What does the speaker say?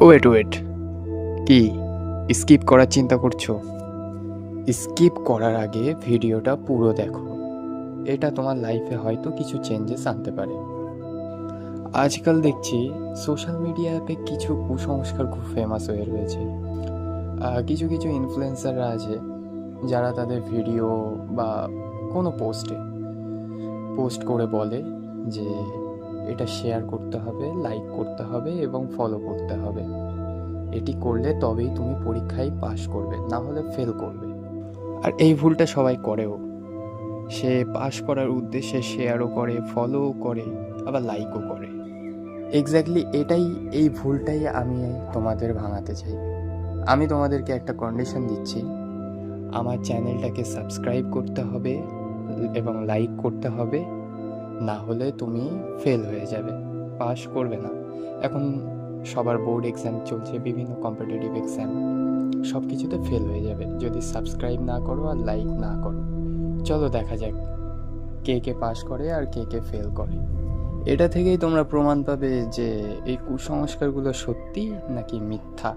Wait wait, কি skip করার চিন্তা করছো? স্কিপ করার আগে ভিডিওটা পুরো দেখো। এটা তোমার লাইফে হয়তো কিছু চেঞ্জেস আনতে পারে। আজকাল দেখছি সোশ্যাল মিডিয়া অ্যাপে কিছু কুসংস্কার খুব ফেমাস হয়ে রয়েছে। কিছু কিছু ইনফ্লুয়েন্সাররা আছে যারা তাদের ভিডিও বা কোনো পোস্ট করে বলে যে এটা শেয়ার করতে হবে, লাইক করতে হবে এবং ফলো করতে হবে। এটি করলে তবেই তুমি পরীক্ষায় পাশ করবে, না হলে ফেল করবে। আর এই ভুলটা সবাই করেও। সে পাশ করার উদ্দেশ্যে শেয়ারও করে, ফলোও করে, আবার লাইকও করে। এক্স্যাক্টলি এই ভুলটাই আমি তোমাদের ভাঙাতে চাই। আমি তোমাদেরকে একটা কন্ডিশন দিচ্ছি, আমার চ্যানেলটাকে সাবস্ক্রাইব করতে হবে এবং লাইক করতে হবে, না হলে তুমি ফেল হয়ে যাবে, পাশ করবে না। এখন সবার বোর্ড এক্সাম চলছে, বিভিন্ন কম্পিটিটিভ এক্সাম, সব কিছুতে ফেল হয়ে যাবে যদি সাবস্ক্রাইব না করো আর লাইক না করো। চলো দেখা যাক কে কে পাশ করে আর কে কে ফেল করে। এটা থেকেই তোমরা প্রমাণ পাবে যে এই কুসংস্কারগুলো সত্যি নাকি মিথ্যা।